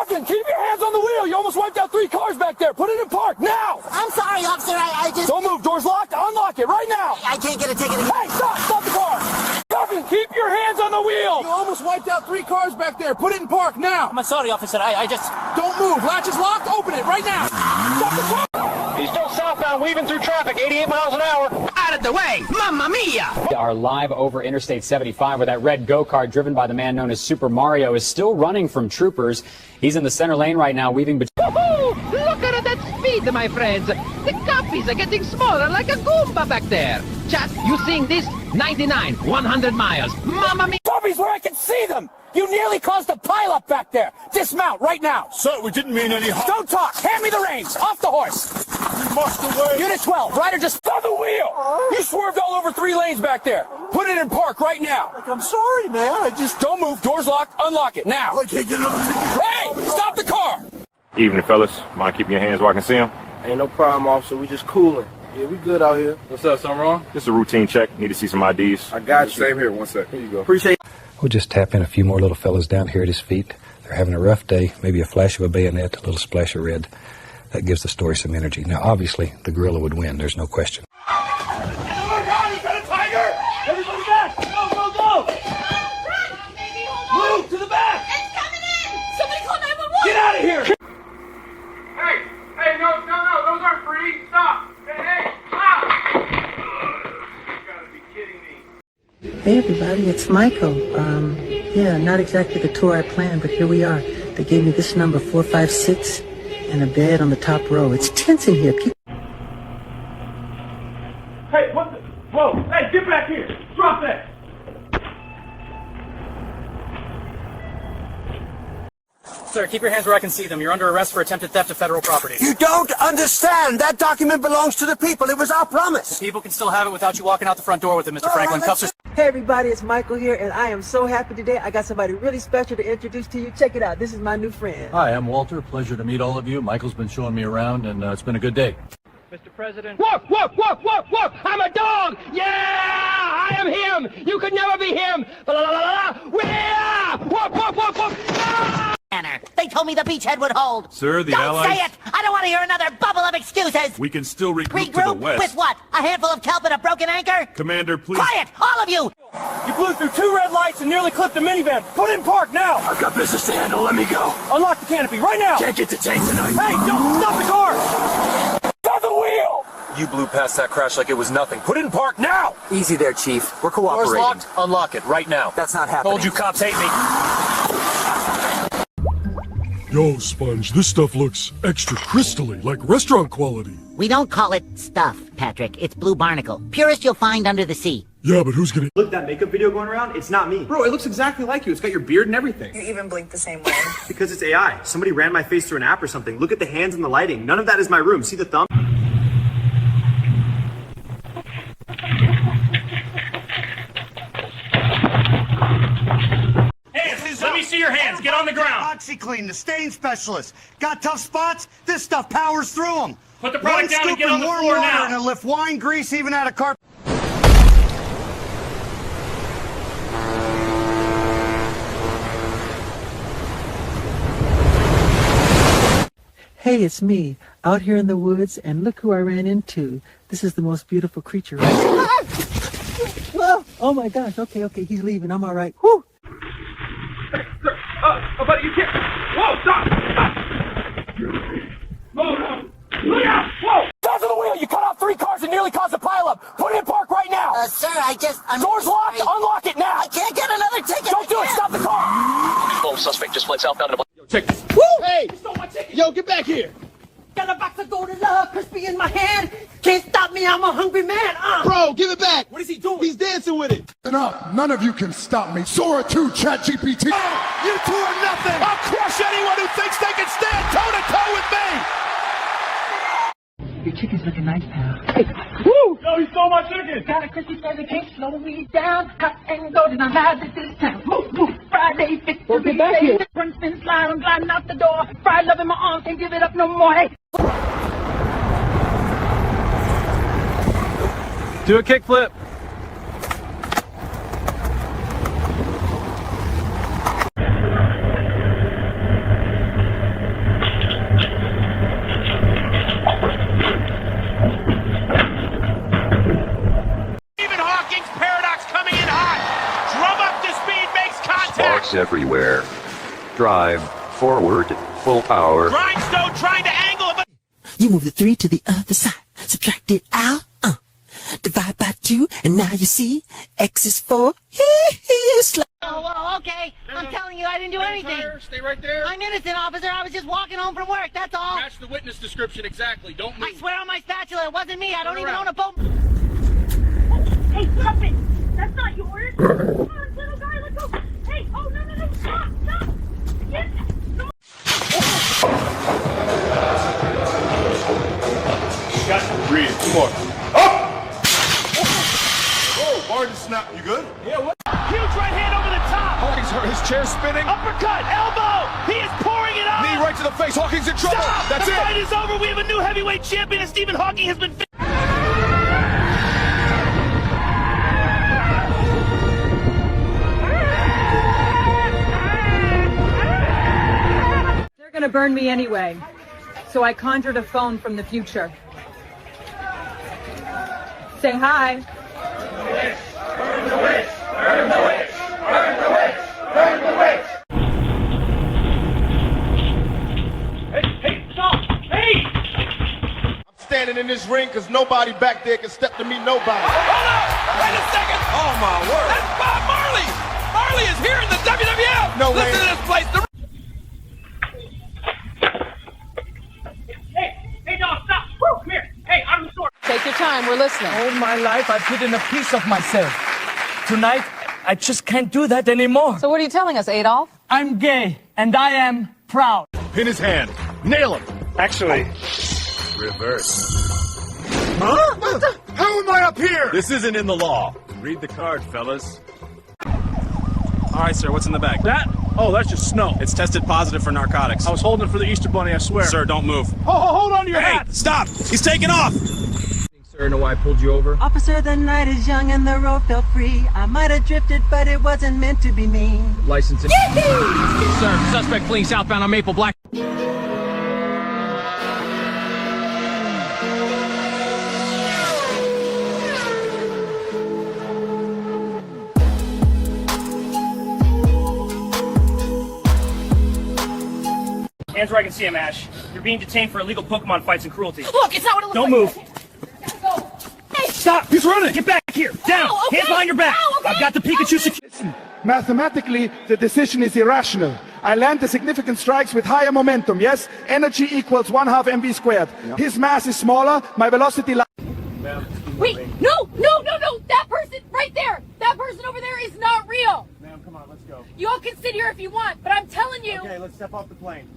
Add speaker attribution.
Speaker 1: Captain, keep your hands on the wheel. You almost wiped out 3 cars back there. Put it in park now.
Speaker 2: I'm sorry, officer. I just...
Speaker 1: Don't move. Door's locked. Unlock it right now.
Speaker 2: I can't get a ticket again.
Speaker 1: Hey, stop the car. Captain, keep your hands on the wheel. You almost wiped out 3 cars back there. Put it in park now.
Speaker 3: I'm sorry, officer. I just...
Speaker 1: Don't move. Latch is locked. Open it right now. Stop the car. He's still southbound, weaving through traffic, 88 miles an hour.
Speaker 4: Out of the way! Mamma mia!
Speaker 5: Are live over Interstate 75 where that red go-kart driven by the man known as Super Mario is still running from troopers. He's in the center lane right now, weaving between...
Speaker 4: Look at that speed, my friends! The copies are getting smaller like a Goomba back there! Chat, you seeing this? 99, 100 miles. Mamma mia!
Speaker 1: Copies where I can see them! You nearly caused a pileup back there! Dismount right now!
Speaker 6: Sir, we didn't mean any harm.
Speaker 1: Don't talk! Hand me the reins! Off the horse!
Speaker 6: You must away!
Speaker 1: Unit 12, rider just on the wheel! You swerved all over 3 lanes back there! Put it in park right now!
Speaker 6: I'm sorry, man. I just...
Speaker 1: Don't move, door's locked, unlock it, now!
Speaker 6: I can't get another ticket.
Speaker 1: Hey! Stop the car!
Speaker 7: Evening, fellas. Mind keeping your hands where I can see them?
Speaker 8: Ain't no problem, officer. We just cooling. Yeah, we good out here.
Speaker 9: What's up? Something wrong?
Speaker 7: Just a routine check. Need to see some IDs.
Speaker 8: I got you.
Speaker 6: Same here. 1 sec. Here you go.
Speaker 8: Appreciate it.
Speaker 10: We'll just tap in a few more little fellas down here at his feet. They're having a rough day. Maybe a flash of a bayonet, a little splash of red. That gives the story some energy. Now, obviously, the gorilla would win. There's no question.
Speaker 1: Oh my God, he's got a tiger! Everybody back! Go, go, go! Move to the back!
Speaker 2: It's coming in! Somebody call 911!
Speaker 1: Get out of here!
Speaker 11: Hey, no, those aren't free. Stop! Hey, stop! You gotta be kidding me.
Speaker 12: Hey everybody, it's Michael. Yeah, not exactly the tour I planned, but here we are. They gave me this number, 456, and a bed on the top row. It's tense in here.
Speaker 1: Hey, what the? Whoa! Hey, get back here! Drop that!
Speaker 3: Sir, keep your hands where I can see them. You're under arrest for attempted theft of federal property.
Speaker 4: You don't understand! That document belongs to the people. It was our promise.
Speaker 3: People can still have it without you walking out the front door with it, Mr. Franklin. Cuffs are...
Speaker 12: Hey everybody, it's Michael here, and I am so happy today. I got somebody really special to introduce to you. Check it out. This is my new friend.
Speaker 9: Hi, I'm Walter. Pleasure to meet all of you. Michael's been showing me around, and it's been a good day.
Speaker 3: Mr. President...
Speaker 4: Woof, woof, woof, woof, woof! I'm a dog! Yeah! I am him! You could never be him! La la la la la! Woof, woof, woof, woof! Ah!
Speaker 2: They told me the beachhead would hold.
Speaker 6: Sir, the
Speaker 2: Don't
Speaker 6: Allies...
Speaker 2: say it! I don't want to hear another bubble of excuses!
Speaker 6: We can still regroup to the
Speaker 2: Regroup?
Speaker 6: west.
Speaker 2: With what? A handful of kelp and a broken anchor?
Speaker 6: Commander, please...
Speaker 2: Quiet! All of you!
Speaker 1: You blew through 2 red lights and nearly clipped a minivan. Put it in park now!
Speaker 6: I've got business to handle. Let me go.
Speaker 1: Unlock the canopy right now!
Speaker 6: Can't get to tank tonight.
Speaker 1: Hey, don't stop the car! Stop the wheel!
Speaker 13: You blew past that crash like it was nothing.
Speaker 1: Put it in park now!
Speaker 13: Easy there, Chief. We're cooperating.
Speaker 3: Door's locked. Unlock it right now.
Speaker 13: That's not happening.
Speaker 3: Told you cops hate me.
Speaker 6: Yo, Sponge, this stuff looks extra crystally, like restaurant quality.
Speaker 2: We don't call it stuff, Patrick. It's blue barnacle. Purest you'll find under the sea.
Speaker 6: Yeah, but who's gonna...
Speaker 14: Look, that makeup video going around, it's not me. Bro, it looks exactly like you. It's got your beard and everything.
Speaker 15: You even blink the same way.
Speaker 14: Because it's AI. Somebody ran my face through an app or something. Look at the hands and the lighting. None of that is my room. See the thumb?
Speaker 1: Let me see your hands. Get on the ground.
Speaker 4: OxyClean, the stain specialist. Got tough spots? This stuff powers through them.
Speaker 1: Put the product down and get on the floor now.
Speaker 4: And it'll lift wine, grease, even out of carpet.
Speaker 12: Hey, it's me, out here in the woods, and look who I ran into. This is the most beautiful creature. Whoa! Oh my gosh, okay, he's leaving. I'm all right. Whew!
Speaker 1: But you can't. Whoa, stop! Look out! Whoa! Down to the wheel! You cut off 3 cars and nearly caused a pileup. Put it in park right now.
Speaker 2: Sir,
Speaker 1: Door's locked. Unlock it now.
Speaker 2: I can't get another ticket.
Speaker 1: Don't do it. Stop the car.
Speaker 3: Lone suspect just fled southbound in a...
Speaker 1: Check this.
Speaker 4: Woo! Hey! Yo, get back here!
Speaker 12: Got a box of golden love crispy in my hand. Can't stop me, I'm a hungry man.
Speaker 4: Bro, give it back!
Speaker 1: What is he doing?
Speaker 4: He's dancing with it!
Speaker 6: Enough. None of you can stop me. Sora 2, ChatGPT.
Speaker 4: You two are nothing!
Speaker 1: I'll crush anyone who thinks they can stand toe-to-toe with me!
Speaker 12: Your chicken's looking nice, pal.
Speaker 1: Woo! Yo, he stole my chicken!
Speaker 12: Got a crispy flavor, can't slow me down. Hot and golden, I'm live at this town. Move, move, Friday, fit to be back here. Run, spin, slide, I'm gliding out the door. Fried love in my arms, can't give it up no more. Hey.
Speaker 9: Do a kickflip.
Speaker 15: everywhere. Drive forward, full power.
Speaker 11: Grindstone trying to angle it, but...
Speaker 12: You move the 3 to the other side. Subtract it out. Divide by 2, and now you see X is 4.
Speaker 2: Oh, well, okay. I'm telling you, I didn't do anything.
Speaker 11: Stay right there.
Speaker 2: I'm innocent, officer. I was just walking home from work, that's all.
Speaker 11: Match the witness description exactly. Don't move.
Speaker 2: I swear on my spatula, it wasn't me. I don't even own a boat.
Speaker 16: Hey, stop it! That's not yours! Come on, little guy, let go! Hey, oh, no, stop! Yes!
Speaker 11: Got to breathe. Come on. Up! Oh, Martin snap. You good? Yeah, what? Huge right hand over the top.
Speaker 17: Hawkins hurt. His chair spinning.
Speaker 11: Uppercut, elbow. He is pouring it on.
Speaker 17: Knee right to the face. Hawkins in trouble.
Speaker 11: Stop!
Speaker 17: That's
Speaker 11: the
Speaker 17: it.
Speaker 11: The fight is over. We have a new heavyweight champion, and Stephen Hawking has been...
Speaker 18: They're gonna burn me anyway, so I conjured a phone from the future. Say hi.
Speaker 11: Burn the witch! Burn the witch! Burn the witch! Burn the witch! Hey, stop! Hey!
Speaker 17: I'm standing in this ring because nobody back there can step to me, nobody.
Speaker 11: Hold up! Wait a second!
Speaker 17: Oh, my word.
Speaker 11: That's Bob Marley! Marley is here in the WWF!
Speaker 17: No
Speaker 11: Listen
Speaker 17: way.
Speaker 11: to this place! Hey, dog, stop! Woo, come here! Hey, I'm the Sora!
Speaker 18: Take your time, we're listening.
Speaker 3: All my life I've hidden a piece of myself. Tonight, I just can't do that anymore.
Speaker 18: So what are you telling us, Adolf?
Speaker 3: I'm gay, and I am proud.
Speaker 17: Pin his hand. Nail him.
Speaker 11: Actually...
Speaker 17: Reverse. Huh? What the? How am I up here? This isn't in the law. Read the card, fellas.
Speaker 14: All right, sir, what's in the bag?
Speaker 11: That? Oh, that's just snow.
Speaker 14: It's tested positive for narcotics.
Speaker 11: I was holding it for the Easter Bunny, I swear.
Speaker 14: Sir, don't move.
Speaker 11: Hold on to your
Speaker 14: Hey,
Speaker 11: hat!
Speaker 14: stop! He's taking off!
Speaker 3: Sir, know why I pulled you over?
Speaker 12: Officer, the night is young and the road felt free. I might have drifted, but it wasn't meant to be mean.
Speaker 3: License. Sir, suspect fleeing southbound on Maple Black.
Speaker 1: Hands where I can see him, Ash. You're being detained for illegal Pokemon fights and cruelty.
Speaker 2: Look, it's not what it looks
Speaker 1: Don't
Speaker 2: like.
Speaker 1: move. Hey. Stop! He's running! Get back here! Down!
Speaker 2: Ow, okay.
Speaker 1: Hands behind your back!
Speaker 2: Ow, okay.
Speaker 1: I've got the Pikachu security.
Speaker 19: Mathematically, the decision is irrational. I land the significant strikes with higher momentum, yes? Energy equals 1/2 mv squared. His mass is smaller, my velocity...
Speaker 16: Wait, no! That person right there! That person over there is not real!
Speaker 14: Ma'am, come on, let's go.
Speaker 16: You all can sit here if you want, but I'm telling you...
Speaker 14: Okay, let's step off the plane.